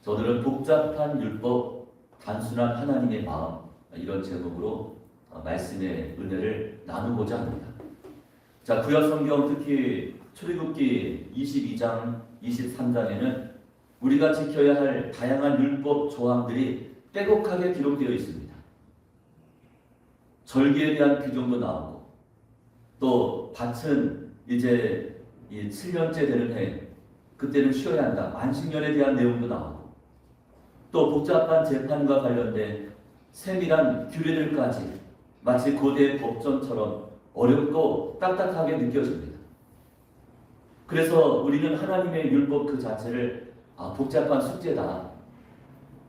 오늘은 복잡한 율법, 단순한 하나님의 마음, 이런 제목으로 말씀의 은혜를 나누고자 합니다. 자, 구약 성경 특히 출애굽기 22장, 23장에는 우리가 지켜야 할 다양한 율법 조항들이 빼곡하게 기록되어 있습니다. 절기에 대한 규정도 나오고, 또 밭은 이제 7년째 되는 해, 그때는 쉬어야 한다. 만식년에 대한 내용도 나오고, 또 복잡한 재판과 관련된 세밀한 규례들까지 마치 고대 법전처럼 어렵고 딱딱하게 느껴집니다. 그래서 우리는 하나님의 율법 그 자체를 복잡한 숙제다,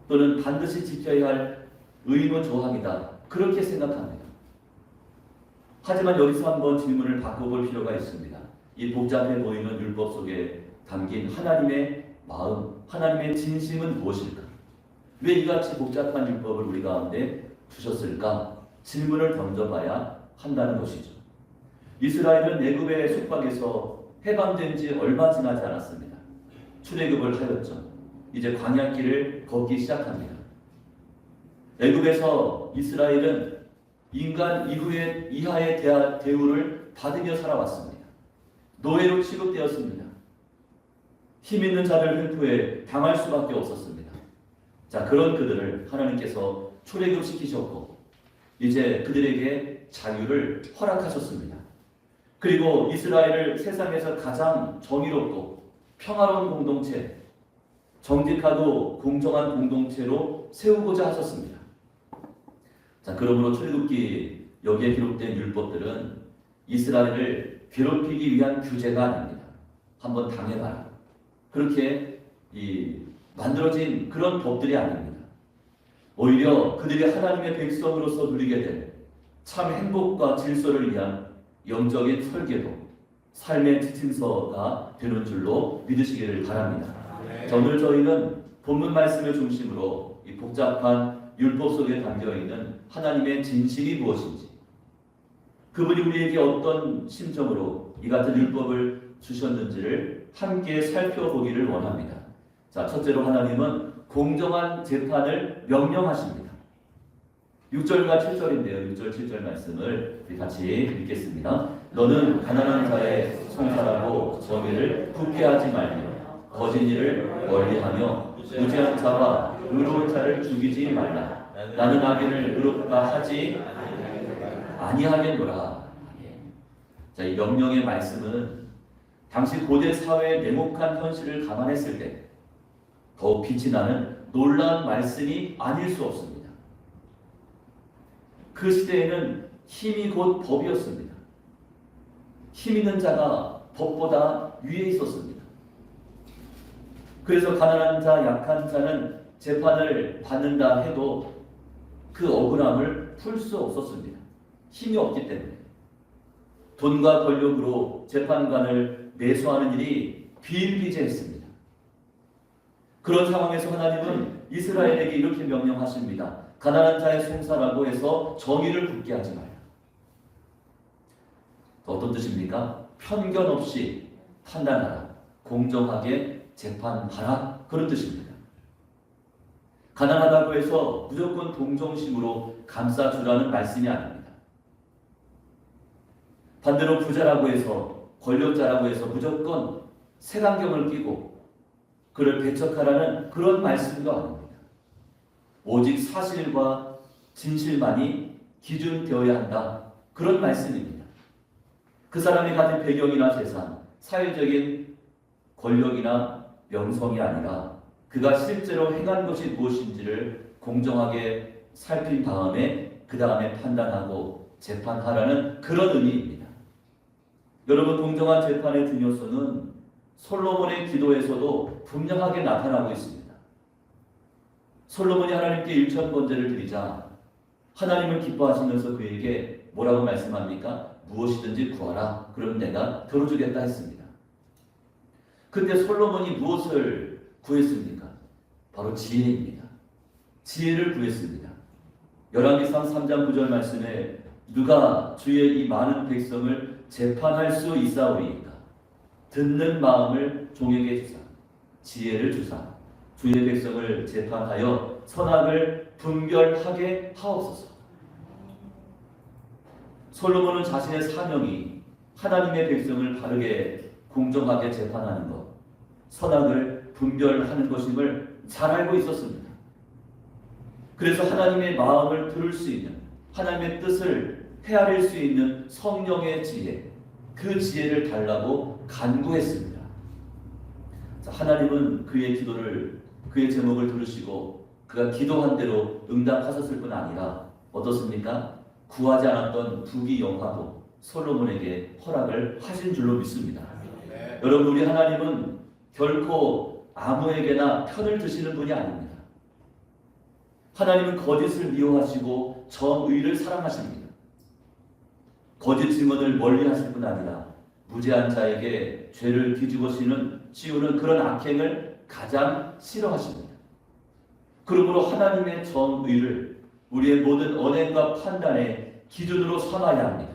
또는 반드시 지켜야 할 의무 조항이다, 그렇게 생각합니다. 하지만 여기서 한번 질문을 바꿔볼 필요가 있습니다. 이 복잡해 보이는 율법 속에 담긴 하나님의 마음, 하나님의 진심은 무엇일까? 왜 이같이 복잡한 율법을 우리 가운데 두셨을까? 질문을 던져봐야 한다는 것이죠. 이스라엘은 애굽의 속박에서 해방된 지 얼마 지나지 않았습니다. 출애굽을 하였죠. 이제 광야길을 걷기 시작합니다. 애굽에서 이스라엘은 인간 이하의 대우를 받으며 살아왔습니다. 노예로 취급되었습니다. 힘 있는 자를 횡포해 당할 수밖에 없었습니다. 자, 그런 그들을 하나님께서 출애굽시키셨고 이제 그들에게 자유를 허락하셨습니다. 그리고 이스라엘을 세상에서 가장 정의롭고 평화로운 공동체, 정직하고 공정한 공동체로 세우고자 하셨습니다. 자, 그러므로 출애굽기 여기에 기록된 율법들은 이스라엘을 괴롭히기 위한 규제가 아닙니다. 한번 당해봐라, 그렇게 만들어진 그런 법들이 아닙니다. 오히려 그들이 하나님의 백성으로서 누리게 될 참 행복과 질서를 위한 영적인 설계도, 삶의 지침서가 되는 줄로 믿으시기를 바랍니다. 자, 오늘 저희는 본문 말씀을 중심으로 이 복잡한 율법 속에 담겨있는 하나님의 진실이 무엇인지, 그분이 우리에게 어떤 심정으로 이 같은 율법을 주셨는지를 함께 살펴보기를 원합니다. 자, 첫째로 하나님은 공정한 재판을 명령하십니다. 6절과 7절인데요. 6절, 7절 말씀을 우리 같이 읽겠습니다. 너는 가난한 자의 송사라고 정의를 굳게 하지 말며 거짓 일을 멀리하며 무죄한 자와 의로운 자를 죽이지 말라. 나는 악인을 의롭다 하지 아니하겠노라. 자, 이 명령의 말씀은 당시 고대 사회의 냉혹한 현실을 감안했을 때 더욱 빛이 나는 놀라운 말씀이 아닐 수 없습니다. 그 시대에는 힘이 곧 법이었습니다. 힘 있는 자가 법보다 위에 있었습니다. 그래서 가난한 자, 약한 자는 재판을 받는다 해도 그 억울함을 풀 수 없었습니다. 힘이 없기 때문에. 돈과 권력으로 재판관을 매수하는 일이 비일비재했습니다. 그런 상황에서 하나님은 이스라엘에게 이렇게 명령하십니다. 가난한 자의 송사라고 해서 정의를 굳게 하지 말라. 어떤 뜻입니까? 편견 없이 판단하라. 공정하게 재판하라. 그런 뜻입니다. 가난하다고 해서 무조건 동정심으로 감싸주라는 말씀이 아닙니다. 반대로 부자라고 해서, 권력자라고 해서 무조건 색안경을 끼고 그를 배척하라는 그런 말씀도 아닙니다. 오직 사실과 진실만이 기준되어야 한다, 그런 말씀입니다. 그 사람이 가진 배경이나 재산, 사회적인 권력이나 명성이 아니라 그가 실제로 행한 것이 무엇인지를 공정하게 살핀 다음에 그 다음에 판단하고 재판하라는 그런 의미입니다. 여러분, 공정한 재판의 중요성은 솔로몬의 기도에서도 분명하게 나타나고 있습니다. 솔로몬이 하나님께 일천번제를 드리자 하나님을 기뻐하시면서 그에게 뭐라고 말씀합니까? 무엇이든지 구하라. 그럼 내가 들어주겠다 했습니다. 그때 솔로몬이 무엇을 구했습니까? 바로 지혜입니다. 지혜를 구했습니다. 열왕기상 3장 9절 말씀에 누가 주의 이 많은 백성을 재판할 수 있사오리이까 듣는 마음을 종에게 주사 지혜를 주사 주의 백성을 재판하여 선악을 분별하게 하옵소서. 솔로몬은 자신의 사명이 하나님의 백성을 바르게 공정하게 재판하는 것, 선악을 분별하는 것임을 잘 알고 있었습니다. 그래서 하나님의 마음을 들을 수 있는, 하나님의 뜻을 헤아릴 수 있는 성령의 지혜, 그 지혜를 달라고 간구했습니다. 하나님은 그의 기도를, 그의 제목을 들으시고 그가 기도한 대로 응답하셨을 뿐 아니라 어떻습니까? 구하지 않았던 부귀 영화도 솔로몬에게 허락을 하신 줄로 믿습니다. 네. 여러분, 우리 하나님은 결코 아무에게나 편을 드시는 분이 아닙니다. 하나님은 거짓을 미워하시고 정의를 사랑하십니다. 거짓 증언을 멀리하실 뿐 아니라 무죄한 자에게 죄를 뒤집어 씌우는 그런 악행을 가장 싫어하십니다. 그러므로 하나님의 정의를 우리의 모든 언행과 판단의 기준으로 삼아야 합니다.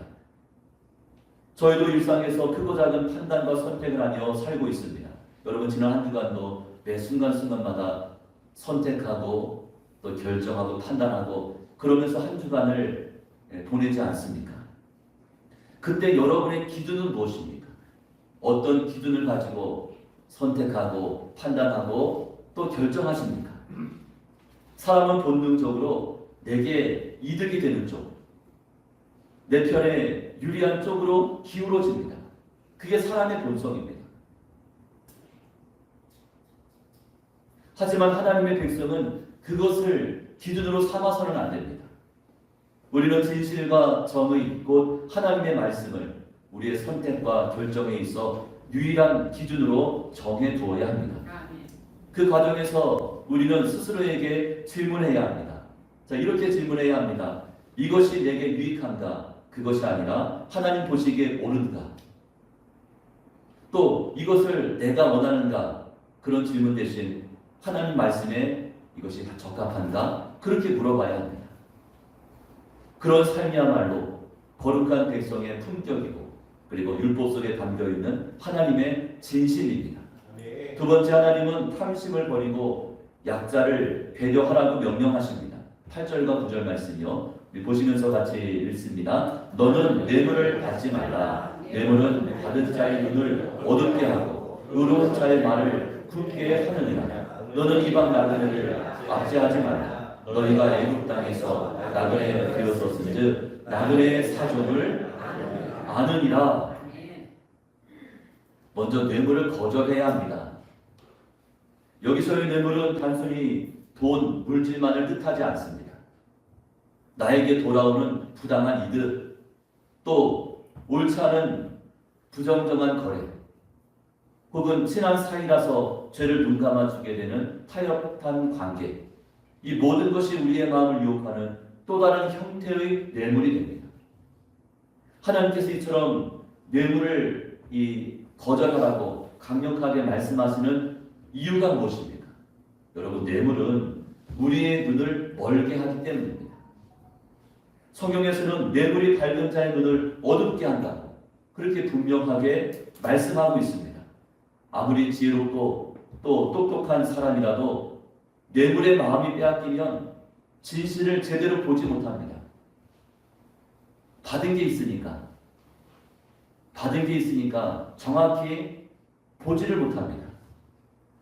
저희도 일상에서 크고 작은 판단과 선택을 하며 살고 있습니다. 여러분, 지난 한 주간도 매 순간순간마다 선택하고 또 결정하고 판단하고 그러면서 한 주간을 보내지 않습니까? 그때 여러분의 기준은 무엇입니까? 어떤 기준을 가지고 선택하고 판단하고 또 결정하십니까? 사람은 본능적으로 내게 이득이 되는 쪽, 내 편에 유리한 쪽으로 기울어집니다. 그게 사람의 본성입니다. 하지만 하나님의 백성은 그것을 기준으로 삼아서는 안 됩니다. 우리는 진실과 정의, 곧 하나님의 말씀을 우리의 선택과 결정에 있어 유일한 기준으로 정해 두어야 합니다. 그 과정에서 우리는 스스로에게 질문해야 합니다. 자, 이렇게 질문해야 합니다. 이것이 내게 유익한가? 그것이 아니라 하나님 보시기에 옳은가? 또 이것을 내가 원하는가? 그런 질문 대신 하나님 말씀에 이것이 적합한가? 그렇게 물어봐야 합니다. 그런 삶이야말로 거룩한 백성의 품격이고 그리고 율법 속에 담겨있는 하나님의 진심입니다. 두 번째, 하나님은 탐심을 버리고 약자를 배려하라고 명령하십니다. 8절과 9절 말씀이요. 보시면서 같이 읽습니다. 너는 뇌물을 받지 말라. 뇌물은 받은 자의 눈을 어둡게 하고 의로운 자의 말을 굳게 하느니라. 너는 이방 나그네를 압제하지 말라. 너희가 애굽 땅에서 나그네 되었었은즉 나그네의 사정을 아느니라. 먼저 뇌물을 거절해야 합니다. 여기서의 뇌물은 단순히 돈, 물질만을 뜻하지 않습니다. 나에게 돌아오는 부당한 이득, 또 옳지 않은 부정정한 거래, 혹은 친한 사이라서 죄를 눈감아주게 되는 타협한 관계, 이 모든 것이 우리의 마음을 유혹하는 또 다른 형태의 뇌물이 됩니다. 하나님께서 이처럼 뇌물을 거절하라고 강력하게 말씀하시는 이유가 무엇입니까? 여러분, 뇌물은 우리의 눈을 멀게 하기 때문입니다. 성경에서는 뇌물이 밝은 자의 눈을 어둡게 한다고 그렇게 분명하게 말씀하고 있습니다. 아무리 지혜롭고 또 똑똑한 사람이라도 뇌물의 마음이 빼앗기면 진실을 제대로 보지 못합니다. 받은 게 있으니까 정확히 보지를 못합니다.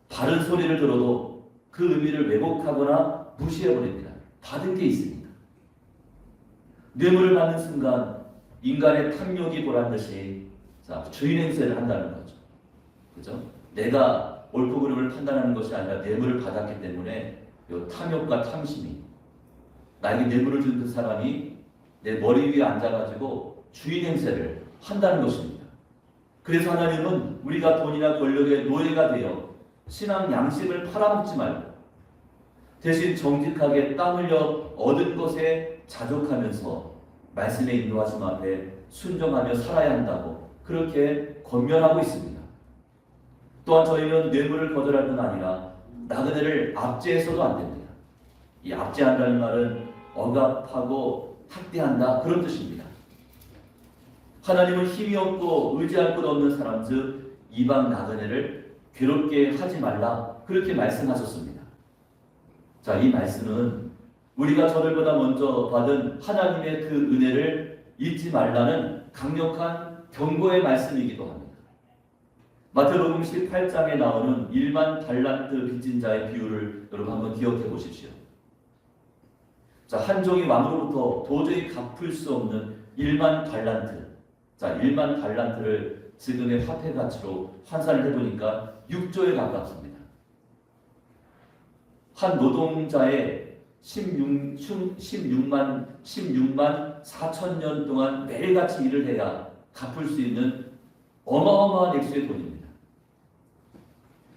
바른 소리를 들어도 그 의미를 왜곡하거나 무시해버립니다. 받은 게 있으니까. 뇌물을 받는 순간 인간의 탐욕이 보란듯이 주인 행세를 한다는 거죠. 그죠? 내가 옳고 그름을 판단하는 것이 아니라 뇌물을 받았기 때문에 이 탐욕과 탐심이 나에게 뇌물을 준 그 사람이 내 머리 위에 앉아가지고 주인 행세를 한다는 것입니다. 그래서 하나님은 우리가 돈이나 권력의 노예가 되어 신앙 양식을 팔아먹지 말고 대신 정직하게 땀 흘려 얻은 것에 자족하면서 말씀의 인도하심 앞에 순종하며 살아야 한다고 그렇게 권면하고 있습니다. 또한 저희는 뇌물을 거절할 뿐 아니라 나그네를 압제해서도 안 됩니다. 이 압제한다는 말은 억압하고 학대한다 그런 뜻입니다. 하나님은 힘이 없고 의지할 것 없는 사람 즉 이방 나그네를 괴롭게 하지 말라 그렇게 말씀하셨습니다. 자, 이 말씀은 우리가 저들보다 먼저 받은 하나님의 그 은혜를 잊지 말라는 강력한 경고의 말씀이기도 합니다. 마태복음 18장에 나오는 1만 달란트 빚진 자의 비유를 여러분 한번 기억해 보십시오. 자, 한 종이 왕으로부터 도저히 갚을 수 없는 1만 달란트. 자, 1만 달란트를 지금의 화폐 가치로 환산을 해보니까 6조에 가깝습니다. 한 노동자의 16만 4천 년 동안 매일같이 일을 해야 갚을 수 있는 어마어마한 액수의 돈입니다.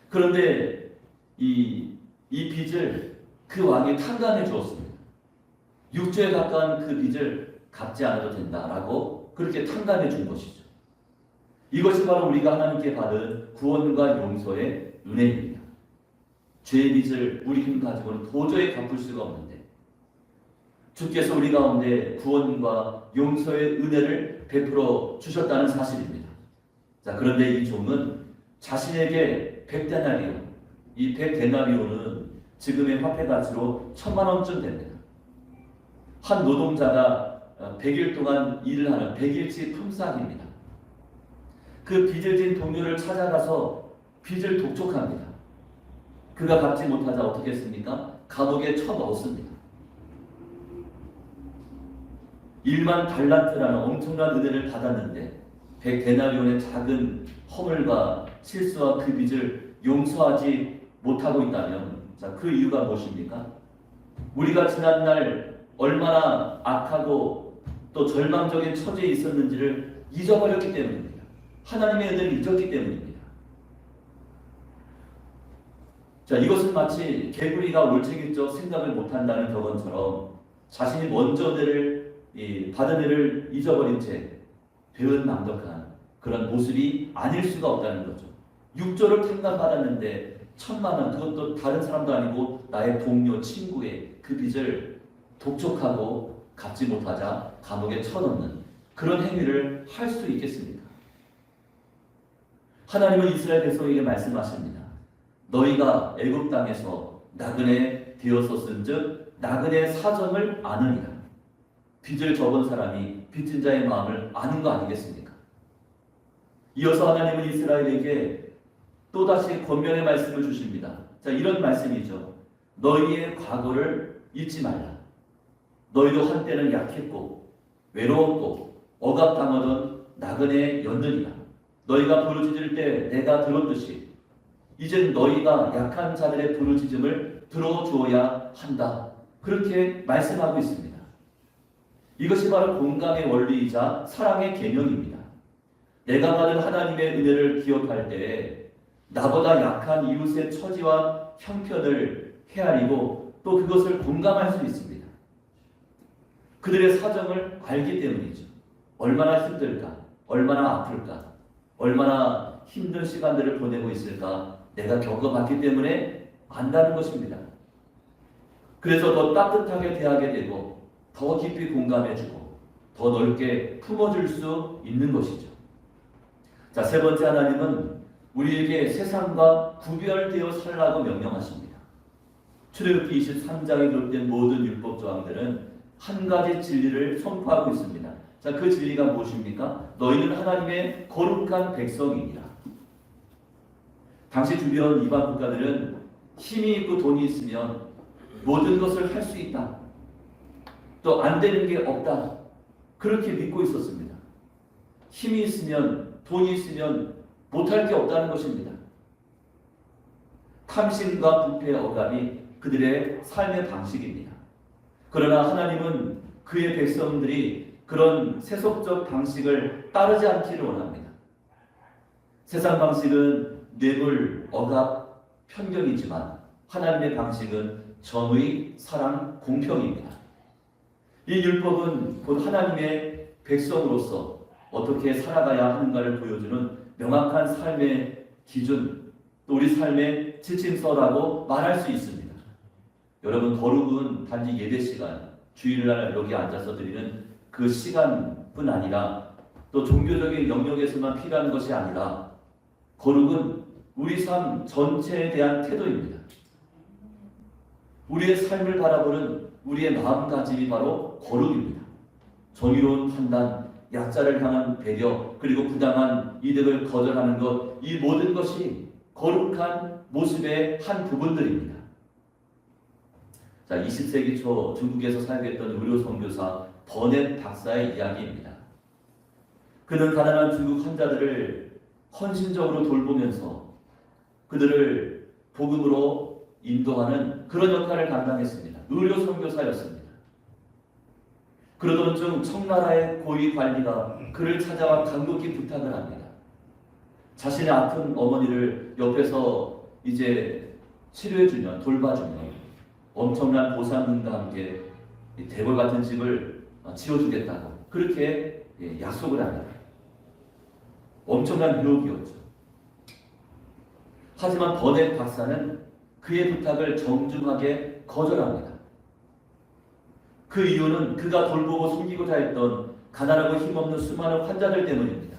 그런데 이 빚을 그 왕이 탕감해 주었습니다. 6조에 가까운 그 빚을 갚지 않아도 된다라고 그렇게 탕감해 준 것이죠. 이것이 바로 우리가 하나님께 받은 구원과 용서의 은혜입니다. 죄의 빚을 우리 힘 가지고는 도저히 갚을 수가 없는데 주께서 우리 가운데 구원과 용서의 은혜를 베풀어 주셨다는 사실입니다. 자, 그런데 이 종은 자신에게 100데나리온, 이 100데나리온은 지금의 화폐 가치로 1000만 원쯤 됩니다. 한 노동자가 100일 동안 일을 하는 100일치 품삯입니다. 그 빚을 진 동료를 찾아가서 빚을 독촉합니다. 그가 갚지 못하자 어떻게 했습니까? 감옥에 쳐넣었습니다. 1만 달란트라는 엄청난 은혜를 받았는데 100데나리온의 작은 허물과 실수와 그 빚을 용서하지 못하고 있다면 자, 그 이유가 무엇입니까? 우리가 지난날 얼마나 악하고 또 절망적인 처지에 있었는지를 잊어버렸기 때문입니다. 하나님의 은혜를 잊었기 때문입니다. 자, 이것은 마치 개구리가 올챙이적 생각을 못한다는 격언처럼 자신이 먼저 받은 은혜를 잊어버린 채 배은망덕한 그런 모습이 아닐 수가 없다는 거죠. 6조를 탕감받았는데 1000만 원, 그것도 다른 사람도 아니고 나의 동료, 친구의 그 빚을 독촉하고 갚지 못하자 감옥에 쳐넣는 그런 행위를 할 수 있겠습니까? 하나님은 이스라엘 백성에게 말씀하십니다. 너희가 애굽 땅에서 나그네 되었었은즉 나그네 사정을 아느니라. 빚을 접은 사람이 빚진 자의 마음을 아는 거 아니겠습니까? 이어서 하나님은 이스라엘에게 또다시 권면의 말씀을 주십니다. 자, 이런 말씀이죠. 너희의 과거를 잊지 말라. 너희도 한때는 약했고 외로웠고 억압당하던 나그네였느니라. 너희가 부르짖을 때 내가 들었듯이 이젠 너희가 약한 자들의 부르짖음을 들어주어야 한다. 그렇게 말씀하고 있습니다. 이것이 바로 공감의 원리이자 사랑의 개념입니다. 내가 받은 하나님의 은혜를 기억할 때에 나보다 약한 이웃의 처지와 형편을 헤아리고 또 그것을 공감할 수 있습니다. 그들의 사정을 알기 때문이죠. 얼마나 힘들까? 얼마나 아플까? 얼마나 힘든 시간들을 보내고 있을까? 내가 겪어봤기 때문에 안다는 것입니다. 그래서 더 따뜻하게 대하게 되고 더 깊이 공감해주고 더 넓게 품어줄 수 있는 것이죠. 자, 세 번째, 하나님은 우리에게 세상과 구별되어 살라고 명령하십니다. 출애굽기 23장에 기록된 모든 율법 조항들은 한 가지 진리를 선포하고 있습니다. 자, 그 진리가 무엇입니까? 너희는 하나님의 거룩한 백성이니라. 당시 주변 이방 국가들은 힘이 있고 돈이 있으면 모든 것을 할 수 있다. 또 안 되는 게 없다. 그렇게 믿고 있었습니다. 힘이 있으면, 돈이 있으면 못할 게 없다는 것입니다. 탐심과 부패, 억압이 그들의 삶의 방식입니다. 그러나 하나님은 그의 백성들이 그런 세속적 방식을 따르지 않기를 원합니다. 세상 방식은 뇌물, 억압, 편견이지만 하나님의 방식은 정의, 사랑, 공평입니다. 이 율법은 곧 하나님의 백성으로서 어떻게 살아가야 하는가를 보여주는 명확한 삶의 기준, 또 우리 삶의 지침서라고 말할 수 있습니다. 여러분, 거룩은 단지 예배 시간, 주일날 여기 앉아서 드리는 그 시간뿐 아니라 또 종교적인 영역에서만 필요한 것이 아니라 거룩은 우리 삶 전체에 대한 태도입니다. 우리의 삶을 바라보는 우리의 마음가짐이 바로 거룩입니다. 정의로운 판단, 약자를 향한 배려, 그리고 부당한 이득을 거절하는 것, 이 모든 것이 거룩한 모습의 한 부분들입니다. 자, 20세기 초 중국에서 사역했던 의료 선교사 버넷 박사의 이야기입니다. 그는 가난한 중국 환자들을 헌신적으로 돌보면서 그들을 복음으로 인도하는 그런 역할을 감당했습니다. 의료 선교사였습니다. 그러던 중 청나라의 고위 관리가 그를 찾아와 간곡히 부탁을 합니다. 자신의 아픈 어머니를 옆에서 이제 치료해주면, 돌봐주면 엄청난 보상금과 함께 대궐 같은 집을 지어주겠다고 그렇게 약속을 합니다. 엄청난 유혹이었죠. 하지만 버넷 박사는 그의 부탁을 정중하게 거절합니다. 그 이유는 그가 돌보고 섬기고자 했던 가난하고 힘없는 수많은 환자들 때문입니다.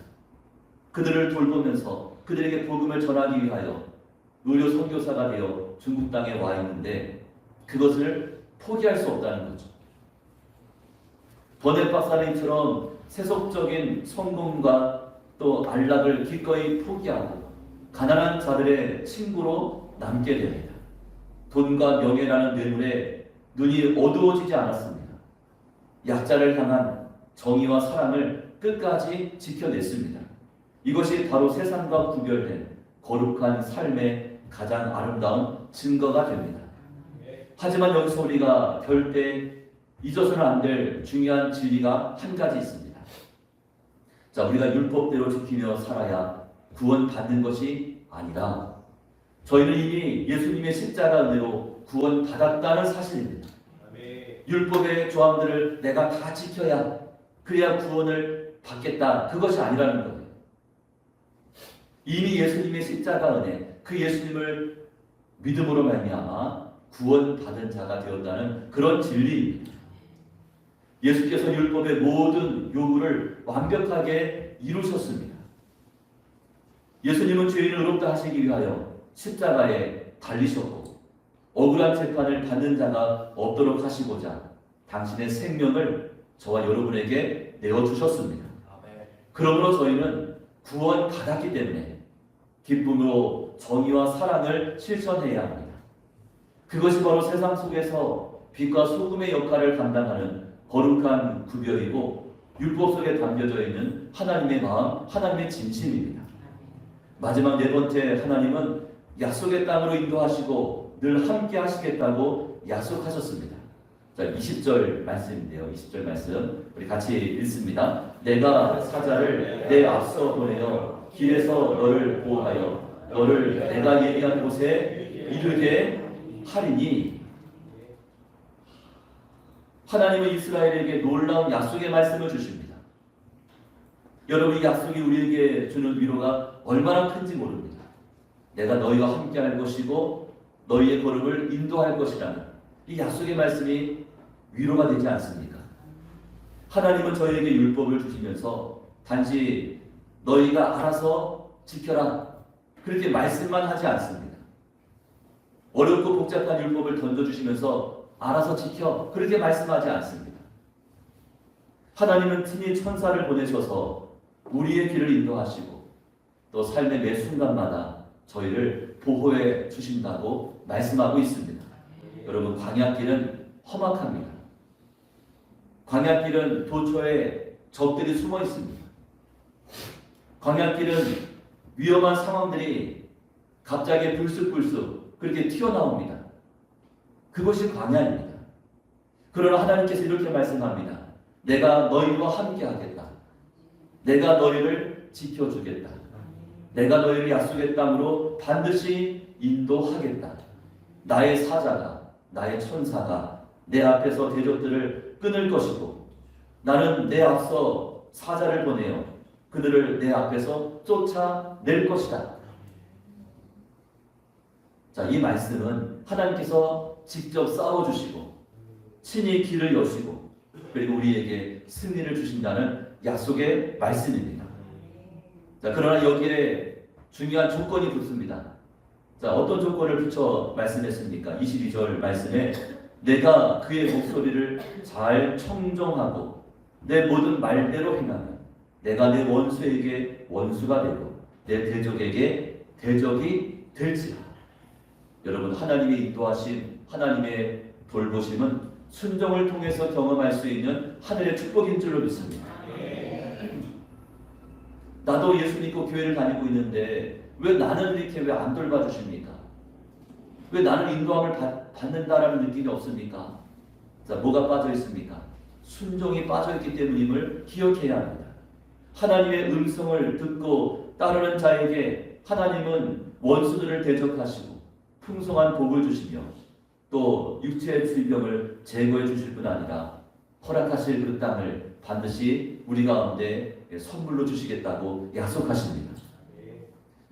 그들을 돌보면서 그들에게 복음을 전하기 위하여 의료 선교사가 되어 중국 땅에 와 있는데 그것을 포기할 수 없다는 거죠. 버넷 박사는 이처럼 세속적인 성공과 또 안락을 기꺼이 포기하고 가난한 자들의 친구로 남게 됩니다. 돈과 명예라는 뇌물에 눈이 어두워지지 않았습니다. 약자를 향한 정의와 사랑을 끝까지 지켜냈습니다. 이것이 바로 세상과 구별된 거룩한 삶의 가장 아름다운 증거가 됩니다. 하지만 여기서 우리가 절대 잊어서는 안 될 중요한 진리가 한 가지 있습니다. 자, 우리가 율법대로 지키며 살아야 구원받는 것이 아니라 저희는 이미 예수님의 십자가 은혜로 구원받았다는 사실입니다. 율법의 조항들을 내가 다 지켜야 그래야 구원을 받겠다, 그것이 아니라는 거예요. 이미 예수님의 십자가 은혜, 그 예수님을 믿음으로 말미암아 구원받은 자가 되었다는 그런 진리입니다. 예수께서 율법의 모든 요구를 완벽하게 이루셨습니다. 예수님은 죄인을 의롭다 하시기 위하여 십자가에 달리셨고 억울한 재판을 받는 자가 없도록 하시고자 당신의 생명을 저와 여러분에게 내어주셨습니다. 그러므로 저희는 구원받았기 때문에 기쁨으로 정의와 사랑을 실천해야 합니다. 그것이 바로 세상 속에서 빛과 소금의 역할을 감당하는 거룩한 구별이고 율법 속에 담겨져 있는 하나님의 마음, 하나님의 진심입니다. 마지막 네 번째, 하나님은 약속의 땅으로 인도하시고 늘 함께 하시겠다고 약속하셨습니다. 자, 20절 말씀인데요. 20절 말씀 우리 같이 읽습니다. 내가 사자를 내 앞서 보내어 길에서 너를 보호하여 너를 내가 예비한 곳에 이르게 하리니. 하나님은 이스라엘에게 놀라운 약속의 말씀을 주십니다. 여러분, 이 약속이 우리에게 주는 위로가 얼마나 큰지 모릅니다. 내가 너희와 함께 할 것이고 너희의 걸음을 인도할 것이라는 이 약속의 말씀이 위로가 되지 않습니까? 하나님은 저희에게 율법을 주시면서 단지 너희가 알아서 지켜라 그렇게 말씀만 하지 않습니다. 어렵고 복잡한 율법을 던져주시면서 알아서 지켜 그렇게 말씀하지 않습니다. 하나님은 친히 천사를 보내셔서 우리의 길을 인도하시고 또 삶의 매 순간마다 저희를 보호해 주신다고 말씀하고 있습니다. 여러분, 광야길은 험악합니다. 광야길은 도처에 적들이 숨어 있습니다. 광야길은 위험한 상황들이 갑자기 불쑥불쑥 그렇게 튀어나옵니다. 그것이 광야입니다. 그러나 하나님께서 이렇게 말씀합니다. 내가 너희와 함께 하겠다. 내가 너희를 지켜주겠다. 내가 너희를 약속의 땅으로 반드시 인도하겠다. 나의 사자가, 나의 천사가 내 앞에서 대적들을 끊을 것이고 나는 내 앞서 사자를 보내어 그들을 내 앞에서 쫓아낼 것이다. 자, 이 말씀은 하나님께서 직접 싸워주시고 친히 길을 여시고 그리고 우리에게 승리를 주신다는 약속의 말씀입니다. 자, 그러나 여기에 중요한 조건이 붙습니다. 자, 어떤 조건을 붙여 말씀했습니까? 22절 말씀에 내가 그의 목소리를 잘 청정하고 내 모든 말대로 행하면 내가 내 원수에게 원수가 되고 내 대적에게 대적이 될지라. 여러분, 하나님의 인도하심, 하나님의 돌보심은 순종을 통해서 경험할 수 있는 하늘의 축복인 줄로 믿습니다. 나도 예수 믿고 교회를 다니고 있는데 왜 나는 이렇게 왜 안 돌봐주십니까? 왜 나는 인도함을 받는다라는 느낌이 없습니까? 자, 뭐가 빠져 있습니까? 순종이 빠져 있기 때문임을 기억해야 합니다. 하나님의 음성을 듣고 따르는 자에게 하나님은 원수들을 대적하시고 풍성한 복을 주시며 또 육체의 질병을 제거해 주실 뿐 아니라 허락하실 그 땅을 반드시 우리 가운데 선물로 주시겠다고 약속하십니다.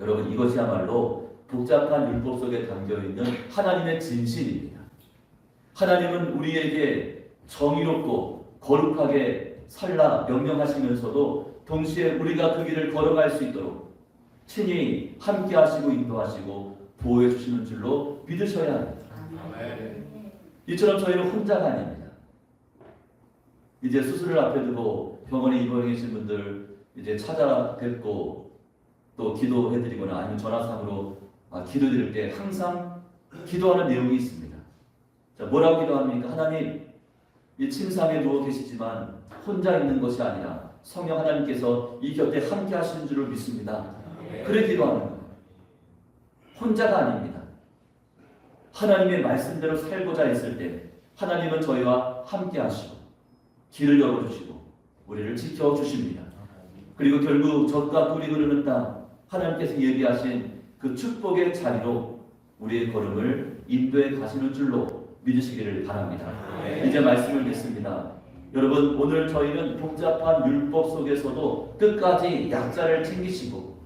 여러분, 이것이야말로 복잡한 율법 속에 담겨있는 하나님의 진실입니다. 하나님은 우리에게 정의롭고 거룩하게 살라 명령하시면서도 동시에 우리가 그 길을 걸어갈 수 있도록 친히 함께 하시고 인도하시고 보호해 주시는 줄로 믿으셔야 합니다. 이처럼 저희는 혼자가 아닙니다. 이제 수술을 앞에 두고 병원에 입원해 계신 분들 이제 찾아뵙고 또 기도해드리거나 아니면 전화상으로 기도드릴 때 항상 기도하는 내용이 있습니다. 자, 뭐라고 기도합니까? 하나님, 이 침상에 누워 계시지만 혼자 있는 것이 아니라 성령 하나님께서 이 곁에 함께 하시는 줄을 믿습니다. 그래 기도하는 거예요. 혼자가 아닙니다. 하나님의 말씀대로 살고자 했을 때 하나님은 저희와 함께 하시고 길을 열어주시고 우리를 지켜주십니다. 그리고 결국 젖과 꿀이 흐르는 땅, 하나님께서 얘기하신 그 축복의 자리로 우리의 걸음을 인도해 가시는 줄로 믿으시기를 바랍니다. 이제 말씀을 듣습니다. 여러분, 오늘 저희는 복잡한 율법 속에서도 끝까지 약자를 챙기시고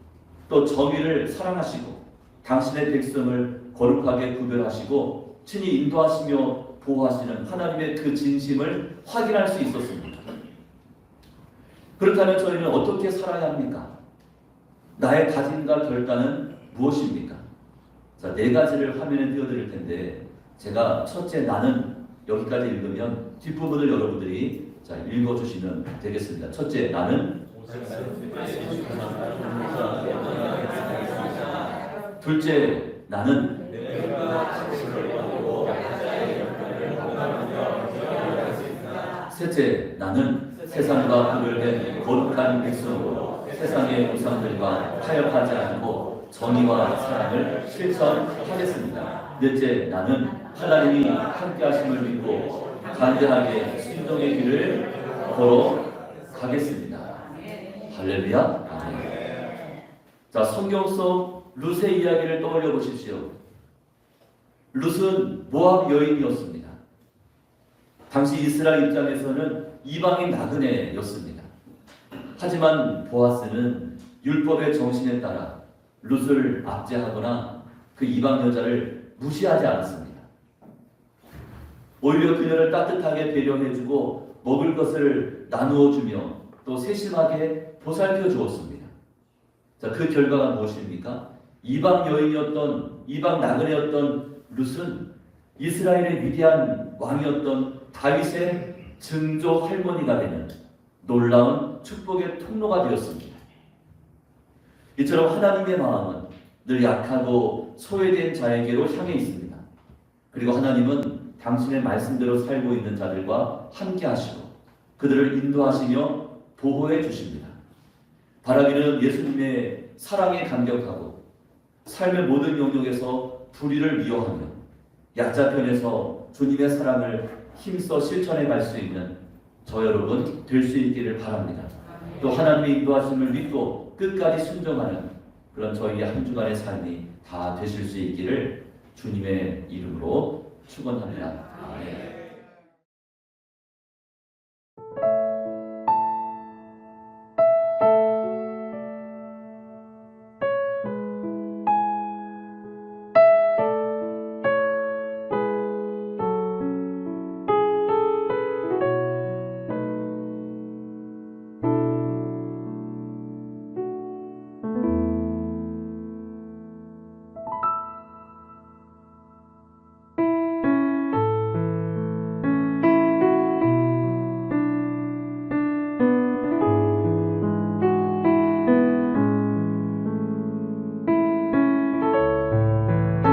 또 정의를 사랑하시고 당신의 백성을 거룩하게 구별하시고 친히 인도하시며 보호하시는 하나님의 그 진심을 확인할 수 있었습니다. 그렇다면 저희는 어떻게 살아야 합니까? 나의 다짐과 결단은 무엇입니까? 자, 네 가지를 화면에 띄워드릴 텐데 제가 첫째 나는 여기까지 읽으면 뒷부분을 여러분들이 자, 읽어주시면 되겠습니다. 첫째 나는, 둘째 나는, 셋째 나는 세상과 구별된 거룩한 백성으로 세상의 우상들과 타협하지 않고 정의와 사랑을 실천하겠습니다. 넷째 나는 하나님이 함께하심을 믿고 간절하게 순종의 길을 걸어가겠습니다. 할렐루야. 아멘. 자, 성경 속 룻의 이야기를 떠올려 보십시오. 룻은 모압 여인이었습니다. 당시 이스라엘 입장에서는 이방인 나그네였습니다. 하지만 보아스는 율법의 정신에 따라 룻을 압제하거나 그 이방 여자를 무시하지 않았습니다. 오히려 그녀를 따뜻하게 배려해주고 먹을 것을 나누어 주며 또 세심하게 보살펴 주었습니다. 자, 그 결과가 무엇입니까? 이방 여인이었던, 이방 나그네였던 룻은 이스라엘의 위대한 왕이었던 다윗의 증조 할머니가 되는 놀라운 축복의 통로가 되었습니다. 이처럼 하나님의 마음은 늘 약하고 소외된 자에게로 향해 있습니다. 그리고 하나님은 당신의 말씀대로 살고 있는 자들과 함께 하시고 그들을 인도하시며 보호해 주십니다. 바라기는 예수님의 사랑에 감격하고 삶의 모든 영역에서 불의를 미워하며 약자 편에서 주님의 사랑을 힘써 실천해 갈 수 있는 저 여러분 될 수 있기를 바랍니다. 또 하나님의 인도하심을 믿고 끝까지 순종하는 그런 저희의 한 주간의 삶이 다 되실 수 있기를 주님의 이름으로 축원합니다. 아멘.